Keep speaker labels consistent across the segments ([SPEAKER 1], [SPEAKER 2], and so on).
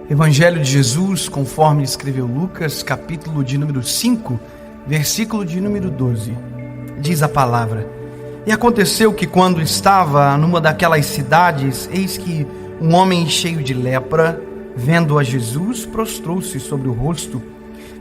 [SPEAKER 1] Evangelho de Jesus, conforme escreveu Lucas, capítulo de número 5, versículo de número 12. Diz a palavra: E aconteceu que quando estava numa daquelas cidades, eis que um homem cheio de lepra, vendo a Jesus, prostrou-se sobre o rosto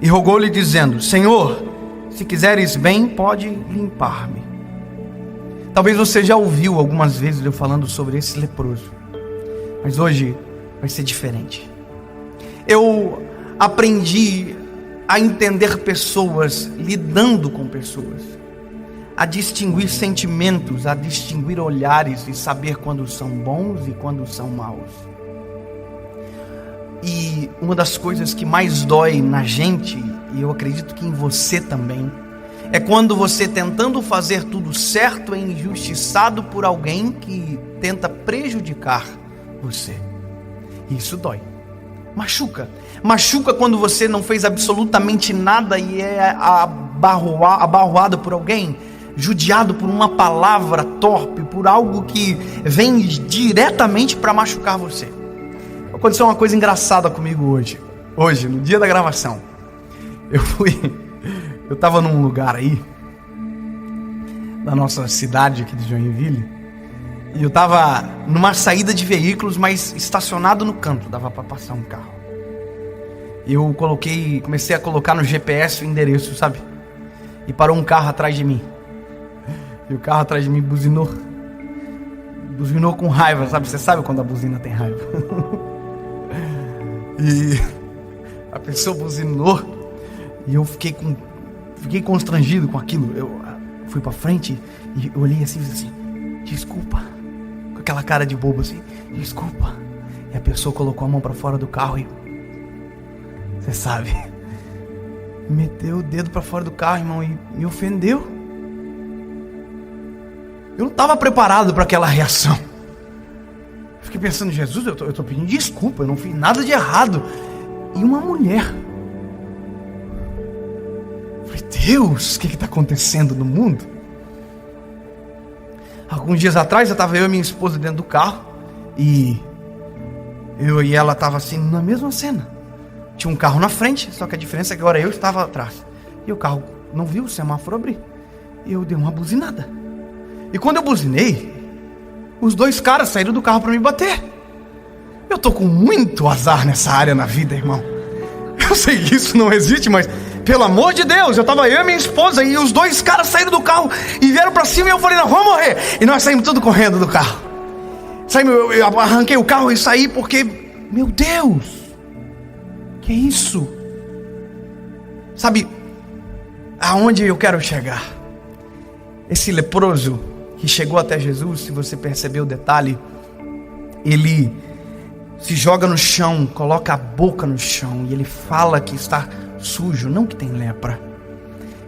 [SPEAKER 1] e rogou-lhe dizendo: Senhor, se quiseres bem, pode limpar-me. Talvez você já ouviu algumas vezes eu falando sobre esse leproso, mas hoje vai ser diferente. Eu aprendi a entender pessoas, lidando com pessoas, a distinguir sentimentos, a distinguir olhares e saber quando são bons e quando são maus. E uma das coisas que mais dói na gente, e eu acredito que em você também, é quando você, tentando fazer tudo certo, é injustiçado por alguém que tenta prejudicar você. E isso dói. Machuca quando você não fez absolutamente nada e é abarroado por alguém, judiado por uma palavra torpe, por algo que vem diretamente para machucar você. Aconteceu uma coisa engraçada comigo hoje, no dia da gravação. Eu estava num lugar aí, da nossa cidade aqui de Joinville, e eu estava numa saída de veículos, mas estacionado no canto, dava para passar um carro. Eu comecei a colocar no GPS o endereço, sabe? E parou um carro atrás de mim. E o carro atrás de mim buzinou com raiva, sabe? Você sabe quando a buzina tem raiva. E a pessoa buzinou e eu fiquei constrangido com aquilo. Eu fui para frente e eu olhei assim, desculpa, com aquela cara de bobo assim, desculpa. E a pessoa colocou a mão para fora do carro e, você sabe, meteu o dedo para fora do carro, irmão, e me ofendeu. Eu não estava preparado para aquela reação. Fiquei pensando: Jesus, eu tô pedindo desculpa, eu não fiz nada de errado. E uma mulher. Falei: Deus, o que está acontecendo no mundo? Alguns dias atrás eu e minha esposa dentro do carro, e eu e ela estava assim na mesma cena. Tinha um carro na frente, só que a diferença é que agora eu estava atrás. E o carro não viu o semáforo abrir. E eu dei uma buzinada. E quando eu buzinei, os dois caras saíram do carro para me bater. Eu tô com muito azar nessa área na vida, irmão. Eu sei que isso não existe, mas pelo amor de Deus, eu e minha esposa, e os dois caras saíram do carro e vieram para cima, e eu falei: não, vamos morrer. E nós saímos tudo correndo do carro. Eu arranquei o carro e saí porque, meu Deus, que isso? Sabe aonde eu quero chegar? Esse leproso que chegou até Jesus, se você percebeu o detalhe, ele se joga no chão, coloca a boca no chão e ele fala que está sujo, não que tem lepra.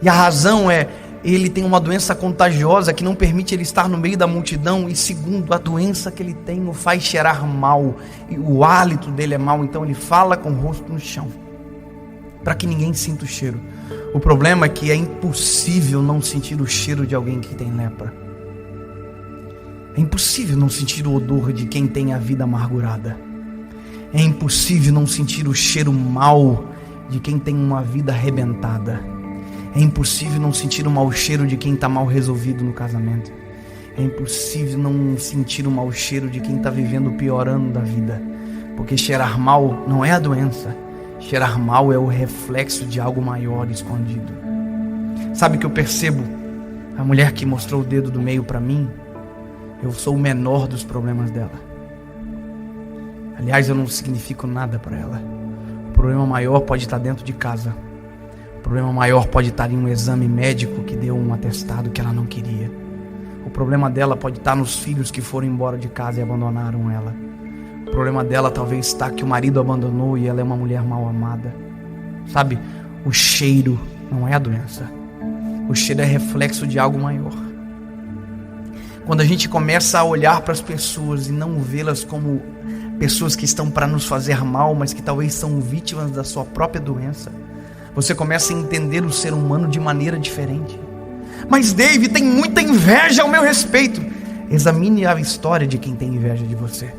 [SPEAKER 1] E a razão é: ele tem uma doença contagiosa que não permite ele estar no meio da multidão, e segundo, a doença que ele tem o faz cheirar mal, e o hálito dele é mau. Então ele fala com o rosto no chão, para que ninguém sinta o cheiro. O problema é que é impossível não sentir o cheiro de alguém que tem lepra. É impossível não sentir o odor de quem tem a vida amargurada. É impossível não sentir o cheiro mau de quem tem uma vida arrebentada. É impossível não sentir o mau cheiro de quem está mal resolvido no casamento. É impossível não sentir o mau cheiro de quem está vivendo o pior ano da vida. Porque cheirar mal não é a doença. Cheirar mal é o reflexo de algo maior escondido. Sabe o que eu percebo? A mulher que mostrou o dedo do meio para mim, eu sou o menor dos problemas dela. Aliás, eu não significo nada para ela. O problema maior pode estar dentro de casa. O problema maior pode estar em um exame médico que deu um atestado que ela não queria. O problema dela pode estar nos filhos que foram embora de casa e abandonaram ela. O problema dela talvez está que o marido abandonou e ela é uma mulher mal amada. Sabe, o cheiro não é a doença. O cheiro é reflexo de algo maior. Quando a gente começa a olhar para as pessoas e não vê-las como pessoas que estão para nos fazer mal, mas que talvez são vítimas da sua própria doença, você começa a entender o ser humano de maneira diferente. Mas David, tem muita inveja ao meu respeito. Examine a história de quem tem inveja de você.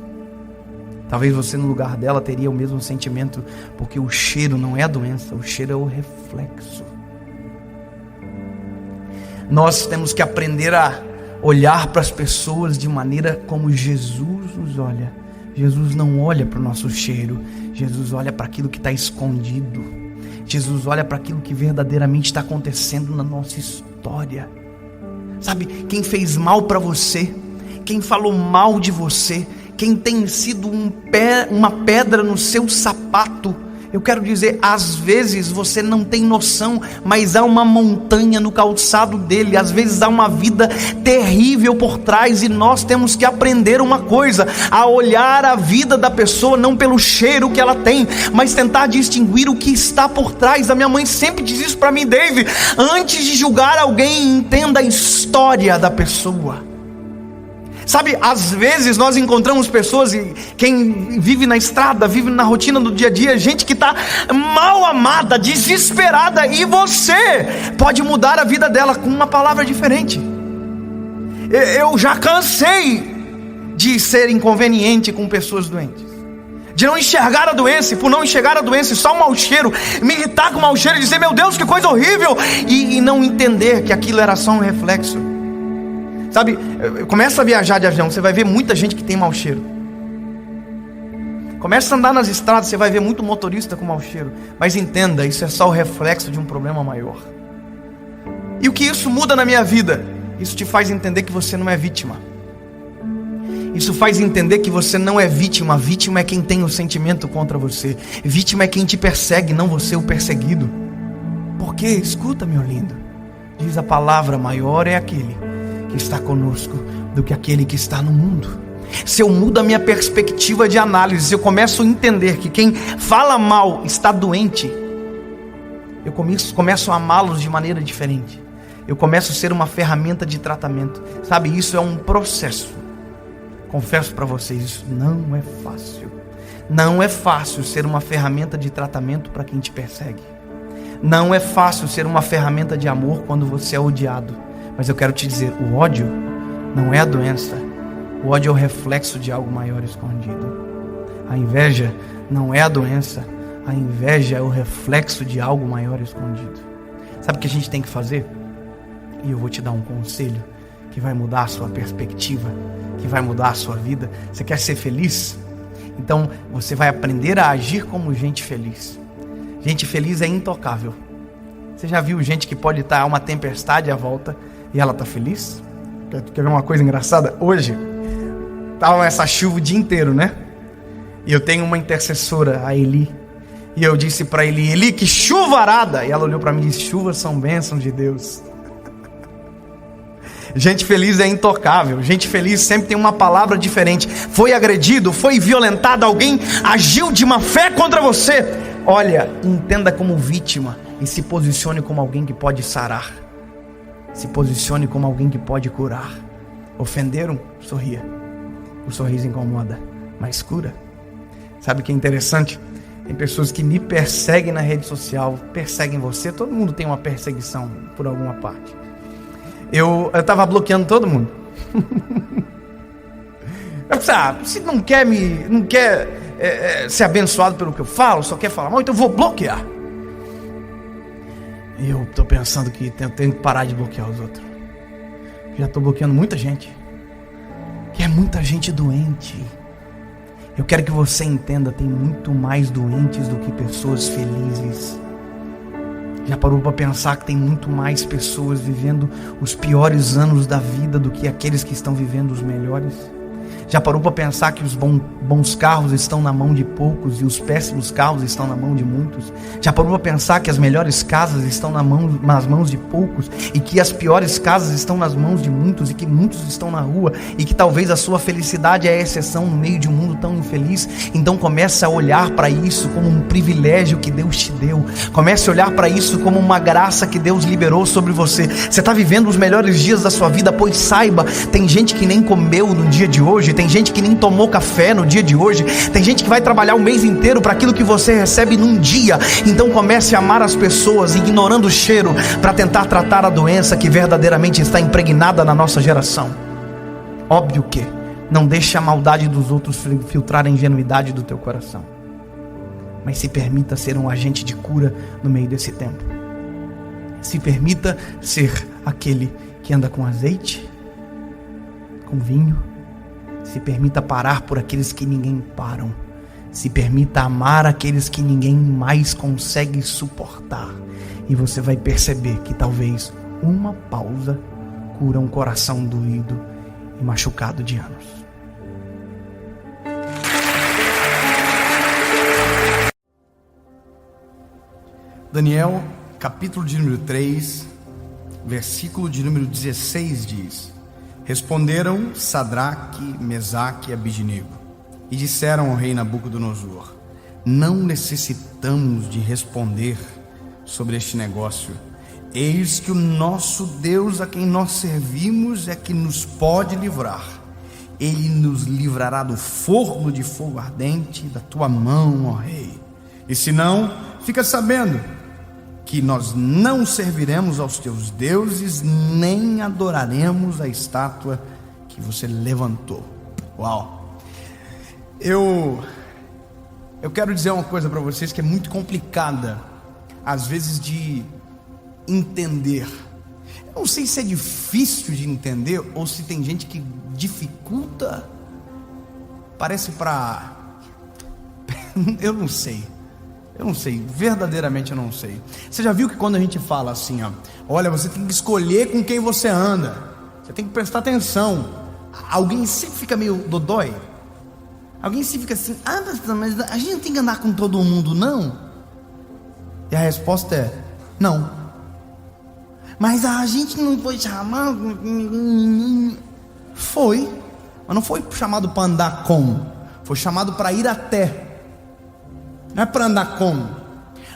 [SPEAKER 1] Talvez você no lugar dela teria o mesmo sentimento, porque o cheiro não é a doença, o cheiro é o reflexo. Nós temos que aprender a olhar para as pessoas de maneira como Jesus nos olha. Jesus não olha para o nosso cheiro, Jesus olha para aquilo que está escondido. Jesus olha para aquilo que verdadeiramente está acontecendo na nossa história. Sabe, quem fez mal para você, quem falou mal de você, quem tem sido uma pedra no seu sapato, eu quero dizer, às vezes você não tem noção, mas há uma montanha no calçado dele, às vezes há uma vida terrível por trás, e nós temos que aprender uma coisa, a olhar a vida da pessoa não pelo cheiro que ela tem, mas tentar distinguir o que está por trás. A minha mãe sempre diz isso para mim: Dave, antes de julgar alguém, entenda a história da pessoa. Sabe, às vezes nós encontramos pessoas, e quem vive na estrada, vive na rotina do dia a dia, gente que está mal amada, desesperada, e você pode mudar a vida dela com uma palavra diferente. Eu já cansei de ser inconveniente com pessoas doentes, de não enxergar a doença, e por não enxergar a doença, só um mau cheiro, me irritar com o mau cheiro e dizer: meu Deus, que coisa horrível, e não entender que aquilo era só um reflexo. Sabe, começa a viajar de avião, você vai ver muita gente que tem mau cheiro. Começa a andar nas estradas, você vai ver muito motorista com mau cheiro. Mas entenda, isso é só o reflexo de um problema maior. E o que isso muda na minha vida? Isso te faz entender que você não é vítima. Isso faz entender que você não é vítima. Vítima é quem tem o sentimento contra você. Vítima é quem te persegue, não você o perseguido. Porque, escuta, meu lindo, diz a palavra: maior é aquele que está conosco do que aquele que está no mundo. Se eu mudo a minha perspectiva de análise, se eu começo a entender que quem fala mal está doente, eu começo a amá-los de maneira diferente. Eu começo a ser uma ferramenta de tratamento. Sabe, isso é um processo. Confesso para vocês, isso não é fácil. Não é fácil ser uma ferramenta de tratamento para quem te persegue. Não é fácil ser uma ferramenta de amor quando você é odiado. Mas eu quero te dizer, o ódio não é a doença. O ódio é o reflexo de algo maior escondido. A inveja não é a doença. A inveja é o reflexo de algo maior escondido. Sabe o que a gente tem que fazer? E eu vou te dar um conselho que vai mudar a sua perspectiva, que vai mudar a sua vida. Você quer ser feliz? Então você vai aprender a agir como gente feliz. Gente feliz é intocável. Você já viu gente que pode estar uma tempestade à volta e ela está feliz? Quer ver uma coisa engraçada? Hoje estava essa chuva o dia inteiro, né? E eu tenho uma intercessora, a Eli. E eu disse para Eli: Eli, que chuvarada! E ela olhou para mim e disse: chuvas são bênçãos de Deus. Gente feliz é intocável. Gente feliz sempre tem uma palavra diferente. Foi agredido, foi violentado, alguém agiu de má fé contra você. Olha, entenda como vítima e se posicione como alguém que pode sarar. Se posicione como alguém que pode curar. Ofenderam? Sorria. O sorriso incomoda, mas cura. Sabe o que é interessante? Tem pessoas que me perseguem na rede social, perseguem você. Todo mundo tem uma perseguição por alguma parte. Eu estava bloqueando todo mundo. Eu pensei, se não quer ser abençoado pelo que eu falo, só quer falar mal, então eu vou bloquear. E eu estou pensando que eu tenho que parar de bloquear os outros. Já estou bloqueando muita gente. Que é muita gente doente. Eu quero que você entenda, tem muito mais doentes do que pessoas felizes. Já parou para pensar que tem muito mais pessoas vivendo os piores anos da vida do que aqueles que estão vivendo os melhores? Já parou para pensar que os bons carros estão na mão de poucos e os péssimos carros estão na mão de muitos? Já parou para pensar que as melhores casas estão nas mãos de poucos e que as piores casas estão nas mãos de muitos e que muitos estão na rua e que talvez a sua felicidade é a exceção no meio de um mundo tão infeliz? Então comece a olhar para isso como um privilégio que Deus te deu. Comece a olhar para isso como uma graça que Deus liberou sobre você. Você está vivendo os melhores dias da sua vida, pois saiba, tem gente que nem comeu no dia de hoje, tem gente que nem tomou café no dia de hoje, tem gente que vai trabalhar o mês inteiro para aquilo que você recebe num dia. Então comece a amar as pessoas, ignorando o cheiro, para tentar tratar a doença que verdadeiramente está impregnada na nossa geração. Óbvio que Não deixe a maldade dos outros filtrar a ingenuidade do teu coração. Mas se permita ser um agente de cura no meio desse tempo. Se permita ser aquele que anda com azeite, com vinho. Se permita parar por aqueles que ninguém param. Se permita amar aqueles que ninguém mais consegue suportar. E você vai perceber que talvez uma pausa cura um coração doído e machucado de anos. Daniel, capítulo de número 3, versículo de número 16 diz: Responderam Sadraque, Mesaque e Abidnego, e disseram ao rei Nabucodonosor: Não necessitamos de responder sobre este negócio. Eis que o nosso Deus, a quem nós servimos, é que nos pode livrar. Ele nos livrará do forno de fogo ardente da tua mão, ó rei. E se não, fica sabendo que nós não serviremos aos teus deuses, nem adoraremos a estátua que você levantou. Uau! Eu quero dizer uma coisa para vocês que é muito complicada, às vezes, de entender. Eu não sei se é difícil de entender ou se tem gente que dificulta. Parece para... Eu não sei, verdadeiramente eu não sei. Você já viu que quando a gente fala assim, ó, olha, você tem que escolher com quem você anda, você tem que prestar atenção, alguém sempre fica meio dodói, alguém sempre fica assim, mas a gente não tem que andar com todo mundo, não? E a resposta é, não. Mas a gente não foi chamado. Foi, mas não foi chamado para andar com, foi chamado para ir até. Não é para andar com.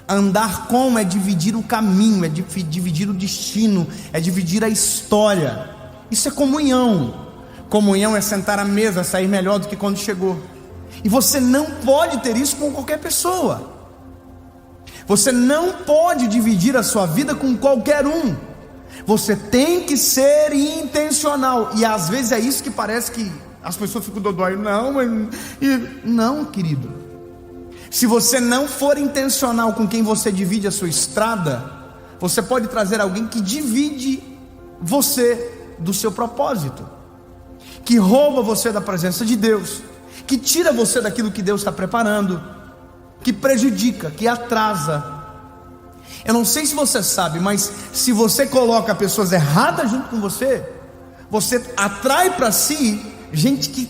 [SPEAKER 1] Andar com é dividir o caminho, é dividir o destino, é dividir a história. Isso é comunhão. Comunhão é sentar à mesa, sair melhor do que quando chegou. E você não pode ter isso com qualquer pessoa. Você não pode dividir a sua vida com qualquer um. Você tem que ser intencional. E às vezes é isso que parece que as pessoas ficam dodói. Não, querido. Se você não for intencional com quem você divide a sua estrada, você pode trazer alguém que divide você do seu propósito, que rouba você da presença de Deus, que tira você daquilo que Deus está preparando, que prejudica, que atrasa. Eu não sei se você sabe, mas se você coloca pessoas erradas junto com você, você atrai para si gente que,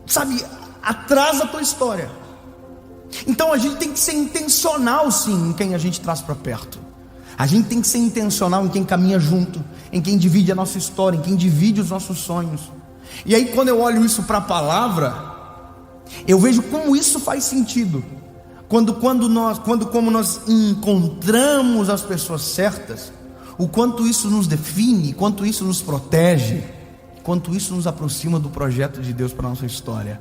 [SPEAKER 1] sabe, atrasa a tua história. Então a gente tem que ser intencional, sim, em quem a gente traz para perto. A gente tem que ser intencional em quem caminha junto, em quem divide a nossa história, em quem divide os nossos sonhos. E aí, quando eu olho isso para a palavra, eu vejo como isso faz sentido. Como nós encontramos as pessoas certas, o quanto isso nos define, quanto isso nos protege, quanto isso nos aproxima do projeto de Deus para a nossa história.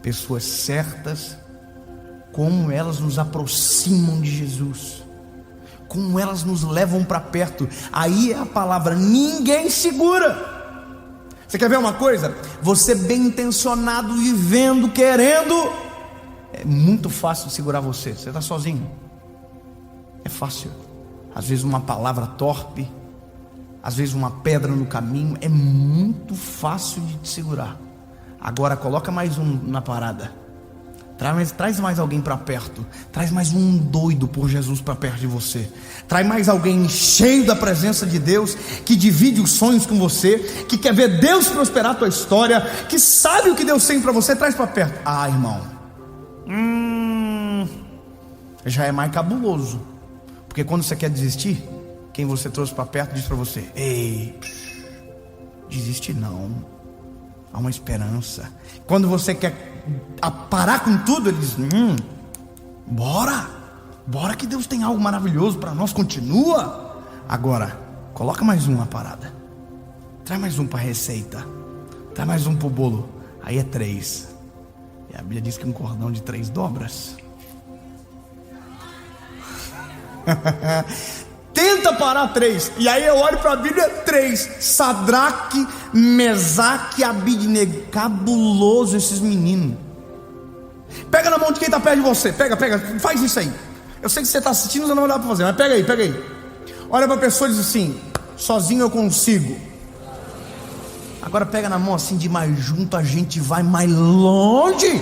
[SPEAKER 1] Pessoas certas, como elas nos aproximam de Jesus, como elas nos levam para perto. Aí é a palavra, ninguém segura. Você quer ver uma coisa? Você bem intencionado, vivendo, querendo, é muito fácil segurar você. Você está sozinho, é fácil. Às vezes uma palavra torpe, às vezes uma pedra no caminho, é muito fácil de te segurar. Agora coloca mais um na parada. Traz mais alguém para perto. Traz mais um doido por Jesus para perto de você. Traz mais alguém cheio da presença de Deus, que divide os sonhos com você, que quer ver Deus prosperar a tua história, que sabe o que Deus tem para você. Traz para perto. Ah, irmão, já é mais cabuloso. Porque quando você quer desistir, quem você trouxe para perto diz para você: ei, desiste não, há uma esperança. Quando você quer parar com tudo, ele diz: bora que Deus tem algo maravilhoso para nós, continua. Agora, coloca mais um na parada, traz mais um para a receita, traz mais um para o bolo. Aí é 3. E a Bíblia diz que um cordão de 3 dobras. Tenta
[SPEAKER 2] tenta parar 3. E aí eu olho para a Bíblia, 3. Sadraque, Mesaque e Abidnego. Cabuloso esses meninos. Pega na mão de quem está perto de você. Pega, faz isso aí. Eu sei que você está assistindo, você não vai dar para fazer, mas pega aí. Olha para a pessoa e diz assim: sozinho eu consigo. Agora pega na mão assim, de mais junto a gente vai mais longe.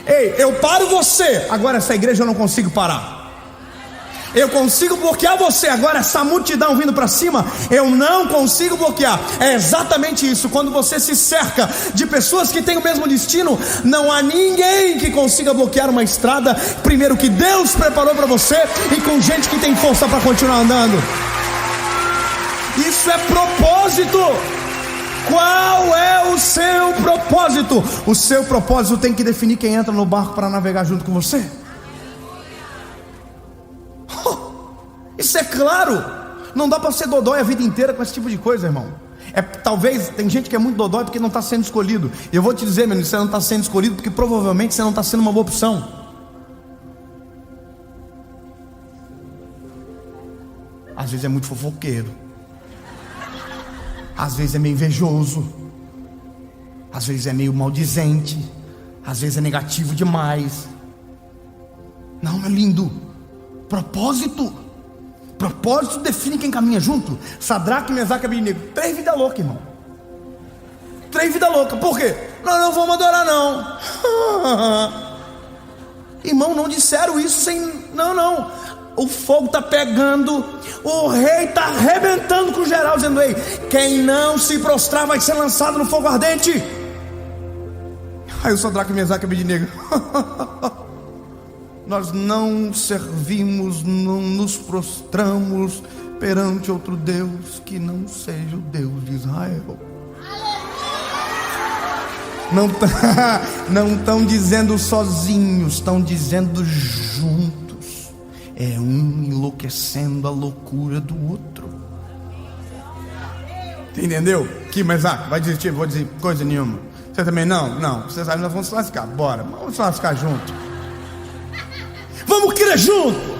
[SPEAKER 2] Ei, eu paro você. Agora essa igreja eu não consigo parar. Eu consigo bloquear você. Agora essa multidão vindo para cima, eu não consigo bloquear. É exatamente isso. Quando você se cerca de pessoas que têm o mesmo destino, não há ninguém que consiga bloquear uma estrada, primeiro, que Deus preparou para você, e com gente que tem força para continuar andando. Isso é propósito. Qual é o seu propósito? O seu propósito tem que definir quem entra no barco para navegar junto com você. Isso é claro. Não dá para ser dodói a vida inteira com esse tipo de coisa, irmão. Talvez, tem gente que é muito dodói porque não está sendo escolhido. Eu vou te dizer, menino, você não está sendo escolhido porque provavelmente você não está sendo uma boa opção. Às vezes é muito fofoqueiro, às vezes é meio invejoso, às vezes é meio maldizente, às vezes é negativo demais. Não, meu lindo, propósito define quem caminha junto. Sadraque, Mesaque e Abidnego, 3 vidas loucas, irmão. 3 vidas loucas. Por quê? Não vamos adorar não. Irmão, não disseram isso sem... Não. O fogo está pegando, o rei está arrebentando com geral, dizendo: ei, quem não se prostrar vai ser lançado no fogo ardente. Aí o Sadraque, Mesaque e Abidnego: nós não servimos, não nos prostramos perante outro Deus que não seja o Deus de Israel. Não estão dizendo sozinhos, estão dizendo juntos. É um enlouquecendo a loucura do outro. Entendeu? Que, mas vai desistir, vou dizer coisa nenhuma. Você também não? Você sabe, nós vamos se lascar. Bora, vamos se lascar junto. Vamos crer junto.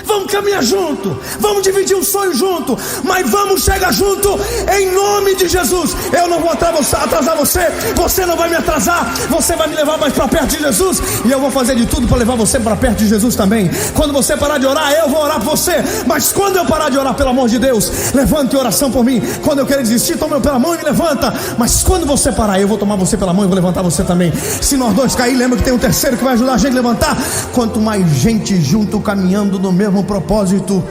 [SPEAKER 2] Vamos caminhar junto, vamos dividir um sonho junto, mas vamos chegar junto em nome de Jesus. Eu não vou atrasar você, você não vai me atrasar, você vai me levar mais para perto de Jesus, e eu vou fazer de tudo para levar você para perto de Jesus também. Quando você parar de orar, eu vou orar por você, mas quando eu parar de orar, pelo amor de Deus, levante oração por mim. Quando eu querer desistir, toma eu pela mão e me levanta, mas quando você parar, eu vou tomar você pela mão e vou levantar você também. Se nós dois cair, lembra que tem um terceiro que vai ajudar a gente a levantar. Quanto mais gente junto, caminhando no mesmo propósito,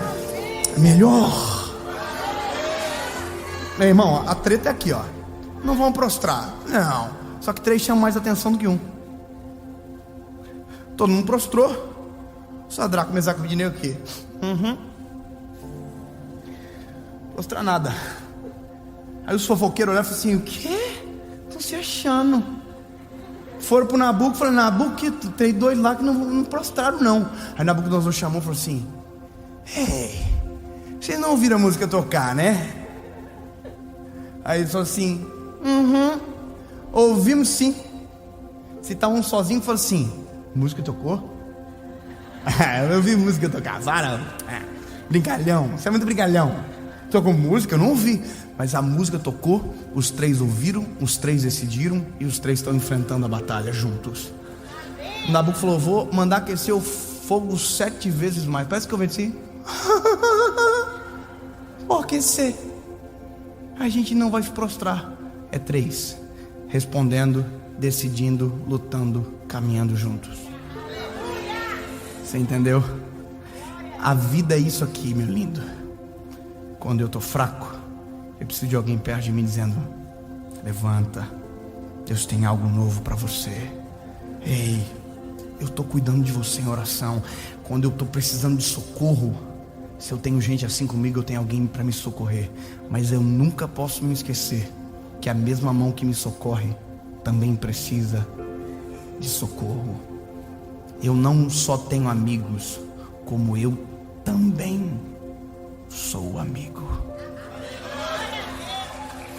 [SPEAKER 2] melhor. Meu irmão, a treta é aqui, ó. Não vão prostrar, não. Só que 3 chamam mais atenção do que 1. Todo mundo prostrou. Sadraque, Mesaque e Abidnego aqui. Prostrar nada. Aí os fofoqueiros olharam e falaram assim: o quê? Estão se achando. Foram pro Nabucodonosor, falaram: Nabucodonosor, tem 2 lá que não prostraram não. Aí Nabucodonosor chamou e falou assim: ei, vocês não ouviram a música tocar, né? Aí ele falou assim: ouvimos sim. Se tá um sozinho, falou assim: música tocou? Eu ouvi música tocar, para. Brincalhão, você é muito brincalhão. Tocou música, eu não ouvi, mas a música tocou, os 3 ouviram, os 3 decidiram, e os 3 estão enfrentando a batalha juntos. O Nabucodonosor falou: vou mandar aquecer o fogo 7 vezes mais. Parece que eu venci. Vou aquecer. A gente não vai se prostrar. É 3 respondendo, decidindo, lutando, caminhando juntos. Você entendeu? A vida é isso aqui, meu lindo. Quando eu estou fraco, eu preciso de alguém perto de mim dizendo: levanta, Deus tem algo novo para você. Ei, eu estou cuidando de você em oração. Quando eu estou precisando de socorro, se eu tenho gente assim comigo, eu tenho alguém para me socorrer. Mas eu nunca posso me esquecer que a mesma mão que me socorre também precisa de socorro. Eu não só tenho amigos, como eu também sou amigo.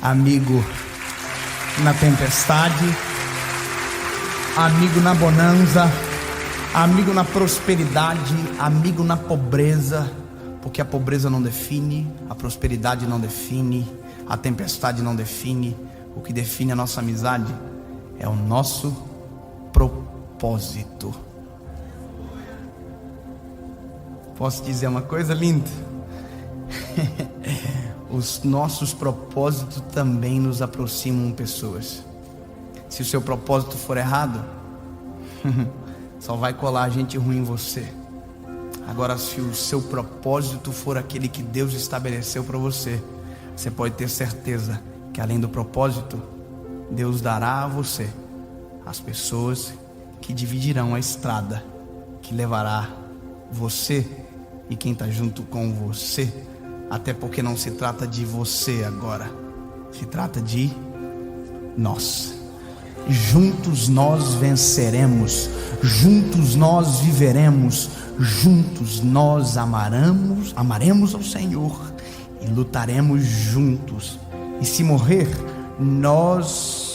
[SPEAKER 2] Amigo na tempestade, amigo na bonança, amigo na prosperidade, amigo na pobreza, porque a pobreza não define, a prosperidade não define, a tempestade não define. O que define a nossa amizade é o nosso propósito. Posso dizer uma coisa linda? Os nossos propósitos também nos aproximam pessoas. Se o seu propósito for errado, só vai colar gente ruim em você. Agora, se o seu propósito for aquele que Deus estabeleceu para você, você pode ter certeza que além do propósito, Deus dará a você as pessoas que dividirão a estrada, que levará você e quem está junto com você. Até porque não se trata de você agora, se trata de nós. Juntos nós venceremos, juntos nós viveremos, juntos nós amaremos ao Senhor e lutaremos juntos. E se morrer, nós